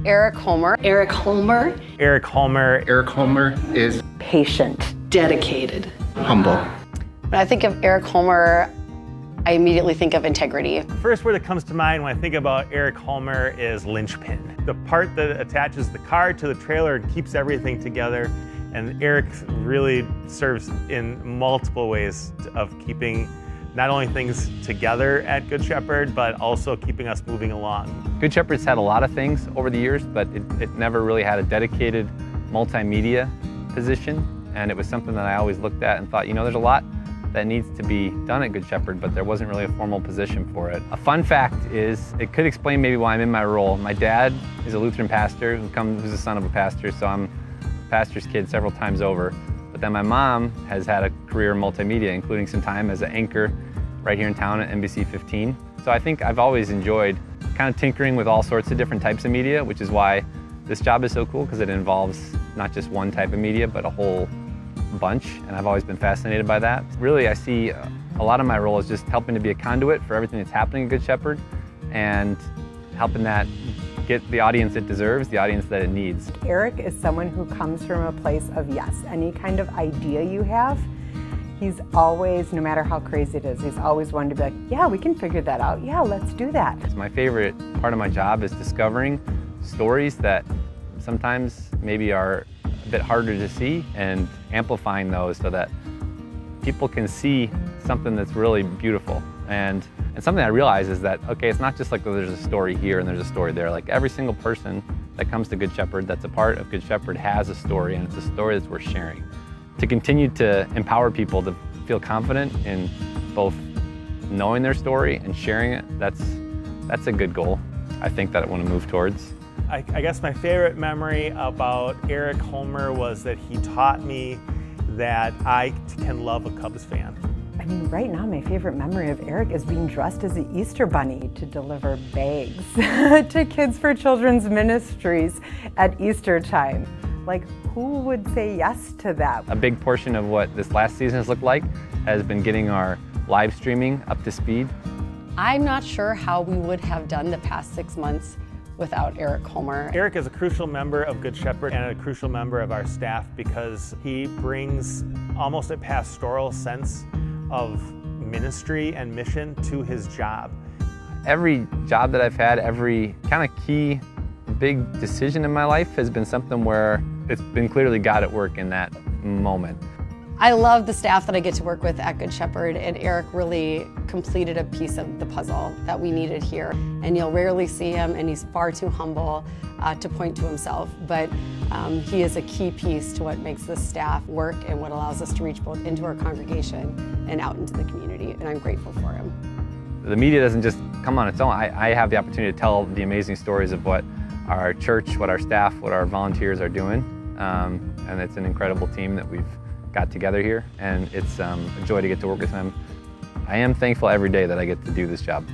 Eric Holmer. Eric Holmer. Eric Holmer. Eric Holmer is Patient. Dedicated. humble. When I think of Eric Holmer, I immediately think of integrity. The first word that comes to mind when I think about Eric Holmer is linchpin. The part that attaches the car to the trailer and keeps everything together. And Eric really serves in multiple ways of keeping not only things together at Good Shepherd, but also keeping us moving along. Good Shepherd's had a lot of things over the years, but it never really had a dedicated multimedia position. And it was something that I always looked at and thought, you know, there's a lot that needs to be done at Good Shepherd, but there wasn't really a formal position for it. A fun fact is, it could explain maybe why I'm in my role. My dad is a Lutheran pastor who's the son of a pastor, so I'm a pastor's kid several times over. But then my mom has had a career in multimedia, including some time as an anchor right here in town at NBC 15. So I think I've always enjoyed kind of tinkering with all sorts of different types of media, which is why this job is so cool, because it involves not just one type of media, but a whole bunch, and I've always been fascinated by that. Really, I see a lot of my role is just helping to be a conduit for everything that's happening at Good Shepherd and helping that get the audience it deserves, the audience that it needs. Eric is someone who comes from a place of yes. Any kind of idea you have, he's always, no matter how crazy it is, he's always one to be like, yeah, we can figure that out. Yeah, let's do that. My favorite part of my job is discovering stories that sometimes maybe are a bit harder to see and amplifying those so that people can see something that's really beautiful. And something I realize is that, okay, it's not just like there's a story here and there's a story there. Like every single person that comes to Good Shepherd, that's a part of Good Shepherd, has a story, and it's a story that's worth sharing. To continue to empower people to feel confident in both knowing their story and sharing it, that's a good goal, I think, that I want to move towards. I guess my favorite memory about Eric Holmer was that he taught me that I can love a Cubs fan. I mean, right now my favorite memory of Eric is being dressed as the Easter Bunny to deliver bags to Kids for Children's Ministries at Easter time. Like, who would say yes to that? A big portion of what this last season has looked like has been getting our live streaming up to speed. I'm not sure how we would have done the past 6 months without Eric Holmer. Eric is a crucial member of Good Shepherd and a crucial member of our staff because he brings almost a pastoral sense of ministry and mission to his job. Every job that I've had, every kind of key big decision in my life has been something where it's been clearly God at work in that moment. I love the staff that I get to work with at Good Shepherd, and Eric really completed a piece of the puzzle that we needed here. And you'll rarely see him, and he's far too humble to point to himself, but he is a key piece to what makes this staff work and what allows us to reach both into our congregation and out into the community, and I'm grateful for him. The media doesn't just come on its own. I have the opportunity to tell the amazing stories of what our church, what our staff, what our volunteers are doing, and it's an incredible team that we've got together here, and it's a joy to get to work with them. I am thankful every day that I get to do this job.